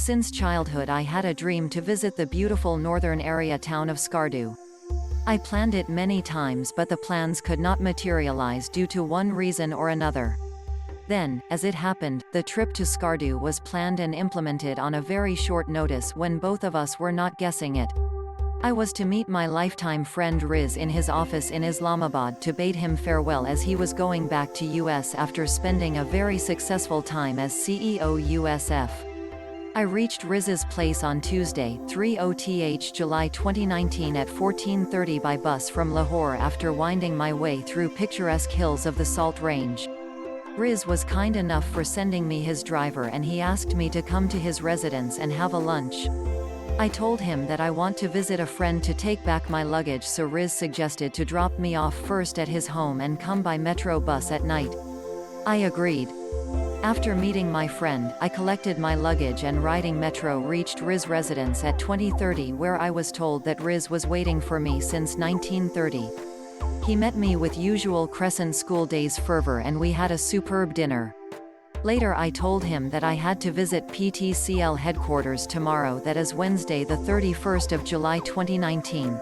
Since childhood I had a dream to visit the beautiful northern area town of Skardu. I planned it many times, but the plans could not materialize due to one reason or another. Then, as it happened, the trip to Skardu was planned and implemented on a very short notice when both of us were not guessing it. I was to meet my lifetime friend Riz in his office in Islamabad to bid him farewell as he was going back to US after spending a very successful time as CEO USF. I reached Riz's place on Tuesday, 30th July 2019 at 14:30 by bus from Lahore after winding my way through picturesque hills of the Salt Range. Riz was kind enough for sending me his driver, and he asked me to come to his residence and have a lunch. I told him that I want to visit a friend to take back my luggage, so Riz suggested to drop me off first at his home and come by metro bus at night. I agreed. After meeting my friend, I collected my luggage and riding metro reached Riz's residence at 20:30, where I was told that Riz was waiting for me since 1930. He met me with usual Crescent School days fervor and we had a superb dinner. Later I told him that I had to visit PTCL headquarters tomorrow, that is Wednesday the 31st of July 2019.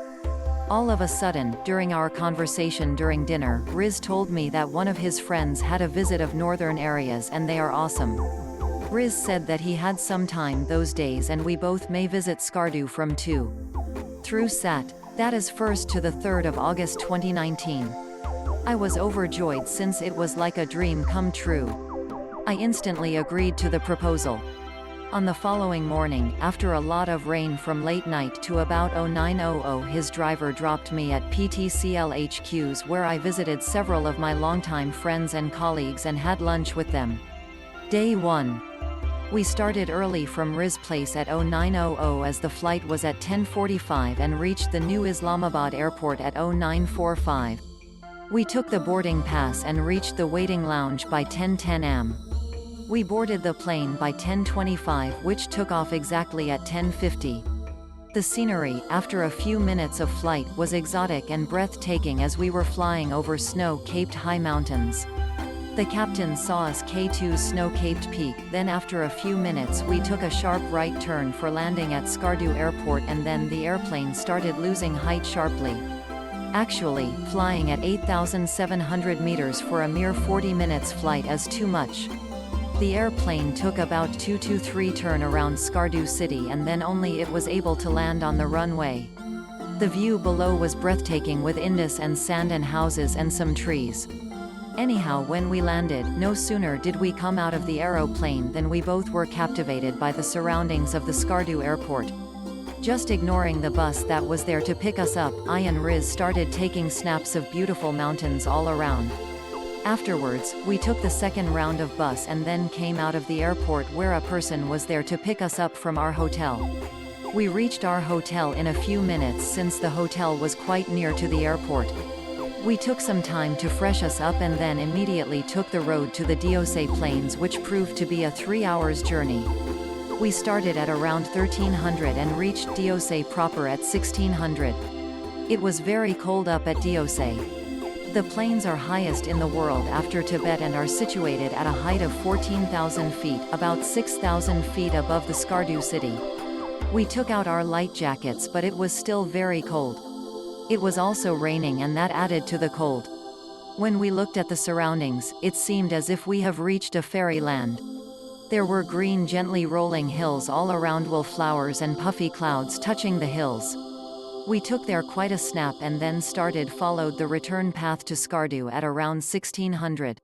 All of a sudden, during our conversation during dinner, Riz told me that one of his friends had a visit of northern areas and they are awesome. Riz said that he had some time those days and we both may visit Skardu from 2 through Sat, that is 1st to the 3rd of August 2019. I was overjoyed since it was like a dream come true. I instantly agreed to the proposal. On the following morning, after a lot of rain from late night to about 09:00, his driver dropped me at PTCL HQs, where I visited several of my longtime friends and colleagues and had lunch with them. Day 1. We started early from Riz place at 09:00 as the flight was at 10:45 and reached the new Islamabad airport at 09:45. We took the boarding pass and reached the waiting lounge by 10:10 am. We boarded the plane by 10:25, which took off exactly at 10:50. The scenery, after a few minutes of flight, was exotic and breathtaking as we were flying over snow-capped high mountains. The captain saw us K2's snow-capped peak, then after a few minutes we took a sharp right turn for landing at Skardu airport, and then the airplane started losing height sharply. Actually, flying at 8,700 meters for a mere 40 minutes flight is too much. The airplane took about 2 to 3 turn around Skardu city and then only it was able to land on the runway. The view below was breathtaking with Indus and sand and houses and some trees. Anyhow, when we landed, no sooner did we come out of the aeroplane than we both were captivated by the surroundings of the Skardu airport. Just ignoring the bus that was there to pick us up, I and Riz started taking snaps of beautiful mountains all around. Afterwards, we took the second round of bus and then came out of the airport where a person was there to pick us up from our hotel. We reached our hotel in a few minutes since the hotel was quite near to the airport. We took some time to fresh us up and then immediately took the road to the Diose Plains, which proved to be a 3 hours journey. We started at around 1300 and reached Diose proper at 1600. It was very cold up at Diose. The plains are highest in the world after Tibet and are situated at a height of 14,000 feet, about 6,000 feet above the Skardu city. We took out our light jackets, but it was still very cold. It was also raining and that added to the cold. When we looked at the surroundings, it seemed as if we have reached a fairyland. There were green, gently rolling hills all around, wildflowers and puffy clouds touching the hills. We took there quite a snap and then followed the return path to Skardu at around 1600.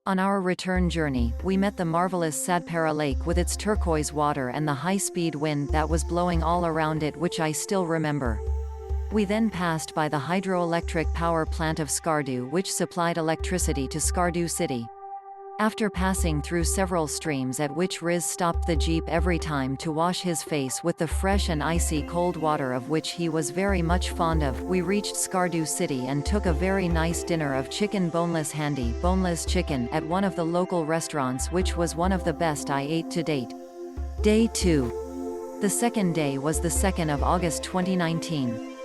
On our return journey, we met the marvelous Sadpara Lake with its turquoise water and the high-speed wind that was blowing all around it, which I still remember. We then passed by the hydroelectric power plant of Skardu, which supplied electricity to Skardu city. After passing through several streams at which Riz stopped the jeep every time to wash his face with the fresh and icy cold water of which he was very much fond of, we reached Skardu city and took a very nice dinner of chicken boneless chicken at one of the local restaurants, which was one of the best I ate to date. Day 2. The second day was the 2nd of August 2019.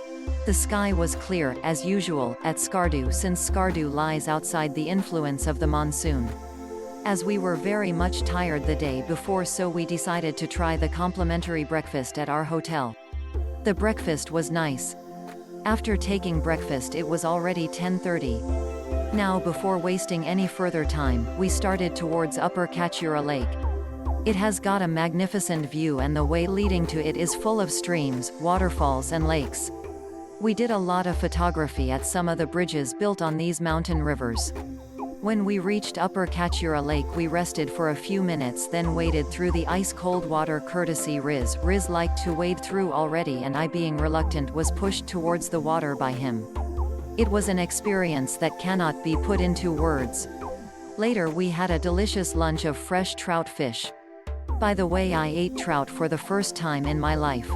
The sky was clear, as usual, at Skardu since Skardu lies outside the influence of the monsoon. as we were very much tired the day before, so we decided to try the complimentary breakfast at our hotel. The breakfast was nice. After taking breakfast it was already 10:30. Now, before wasting any further time, we started towards Upper Kachura Lake. It has got a magnificent view and the way leading to it is full of streams, waterfalls and lakes. We did a lot of photography at some of the bridges built on these mountain rivers. When we reached Upper Kachura Lake we rested for a few minutes, then waded through the ice-cold water courtesy Riz. Riz liked to wade through already and I, being reluctant, was pushed towards the water by him. It was an experience that cannot be put into words. Later we had a delicious lunch of fresh trout fish. By the way, I ate trout for the first time in my life.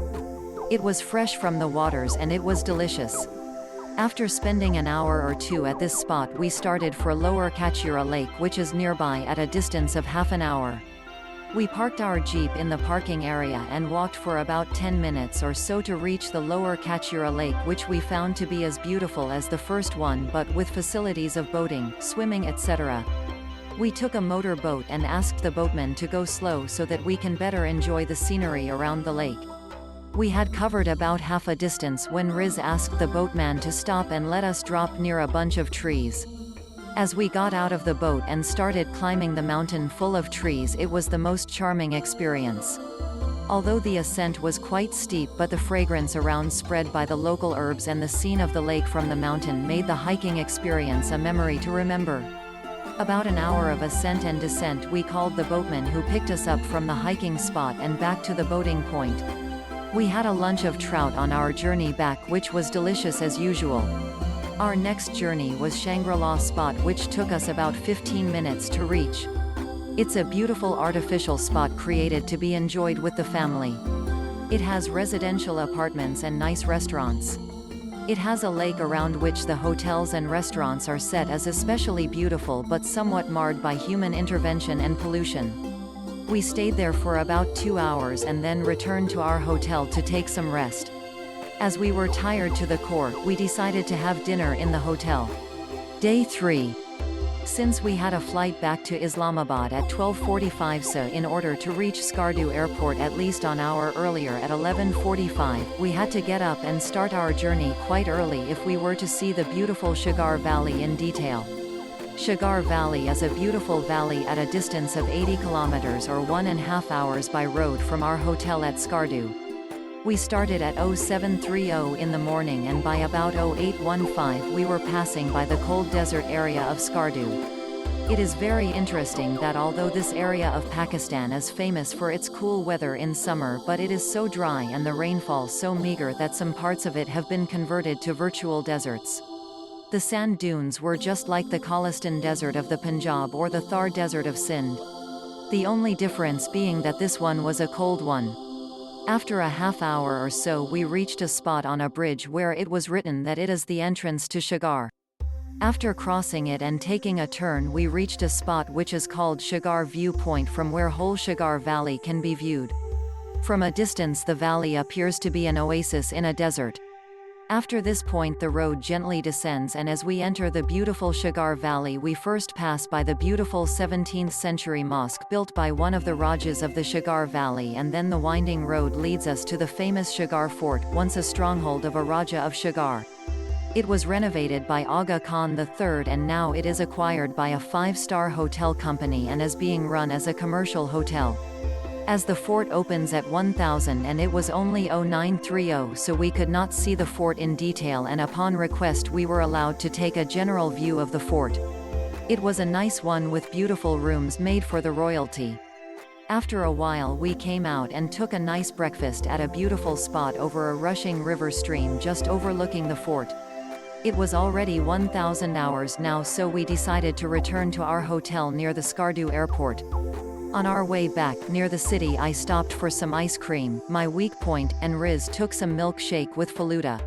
It was fresh from the waters and it was delicious. After spending an hour or two at this spot we started for Lower Kachura Lake, which is nearby at a distance of half an hour. We parked our Jeep in the parking area and walked for about 10 minutes or so to reach the Lower Kachura Lake, which we found to be as beautiful as the first one but with facilities of boating, swimming, etc. We took a motor boat and asked the boatman to go slow so that we can better enjoy the scenery around the lake. We had covered about half a distance when Riz asked the boatman to stop and let us drop near a bunch of trees. As we got out of the boat and started climbing the mountain full of trees, it was the most charming experience. Although the ascent was quite steep, but the fragrance around spread by the local herbs and the scene of the lake from the mountain made the hiking experience a memory to remember. About an hour of ascent and descent, we called the boatman who picked us up from the hiking spot and back to the boating point. We had a lunch of trout on our journey back, which was delicious as usual. Our next journey was Shangri-La spot, which took us about 15 minutes to reach. It's a beautiful artificial spot created to be enjoyed with the family. It has residential apartments and nice restaurants. It has a lake around which the hotels and restaurants are set as especially beautiful but somewhat marred by human intervention and pollution. We stayed there for about 2 hours and then returned to our hotel to take some rest. As we were tired to the core, we decided to have dinner in the hotel. Day 3. Since we had a flight back to Islamabad at 12:45, so in order to reach Skardu airport at least an hour earlier at 11:45, we had to get up and start our journey quite early if we were to see the beautiful Shigar Valley in detail. Shigar Valley is a beautiful valley at a distance of 80 kilometers or 1.5 hours by road from our hotel at Skardu. We started at 0730 in the morning and by about 0815 we were passing by the cold desert area of Skardu. It is very interesting that although this area of Pakistan is famous for its cool weather in summer, but it is so dry and the rainfall so meager that some parts of it have been converted to virtual deserts. The sand dunes were just like the Khalistan Desert of the Punjab or the Thar Desert of Sindh. The only difference being that this one was a cold one. After a half hour or so we reached a spot on a bridge where it was written that it is the entrance to Shigar. After crossing it and taking a turn we reached a spot which is called Shigar Viewpoint, from where whole Shigar Valley can be viewed. From a distance the valley appears to be an oasis in a desert. After this point the road gently descends, and as we enter the beautiful Shigar Valley we first pass by the beautiful 17th century mosque built by one of the Rajas of the Shigar Valley, and then the winding road leads us to the famous Shigar Fort, once a stronghold of a Raja of Shigar. It was renovated by Aga Khan III and now it is acquired by a 5-star hotel company and is being run as a commercial hotel. As the fort opens at 1000 and it was only 0930, so we could not see the fort in detail, and upon request we were allowed to take a general view of the fort. It was a nice one with beautiful rooms made for the royalty. After a while we came out and took a nice breakfast at a beautiful spot over a rushing river stream just overlooking the fort. It was already 1000 hours now, so we decided to return to our hotel near the Skardu airport. On our way back, near the city I stopped for some ice cream, my weak point, and Riz took some milkshake with Faluda.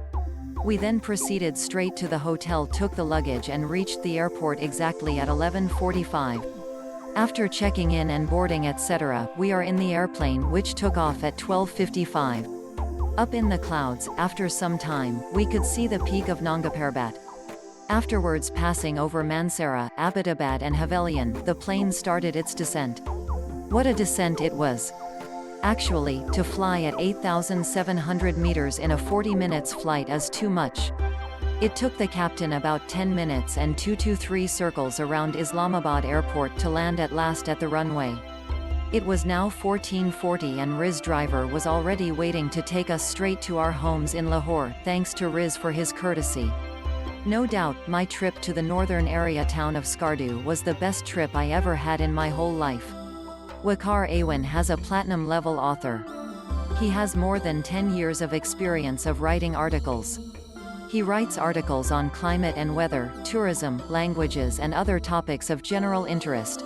We then proceeded straight to the hotel, took the luggage and reached the airport exactly at 11:45. After checking in and boarding etc., we are in the airplane which took off at 12:55. Up in the clouds, after some time, we could see the peak of Nanga Parbat. Afterwards, passing over Mansehra, Abbottabad and Havelian, the plane started its descent. What a descent it was! Actually, to fly at 8,700 meters in a 40 minutes flight is too much. It took the captain about 10 minutes and 2 to 3 circles around Islamabad airport to land at last at the runway. It was now 14:40 and Riz driver was already waiting to take us straight to our homes in Lahore, thanks to Riz for his courtesy. No doubt, my trip to the northern area town of Skardu was the best trip I ever had in my whole life. Waqar Awan has a platinum-level author. He has more than 10 years of experience of writing articles. He writes articles on climate and weather, tourism, languages and other topics of general interest.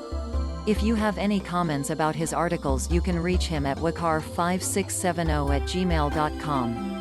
If you have any comments about his articles, you can reach him at waqar5670@gmail.com.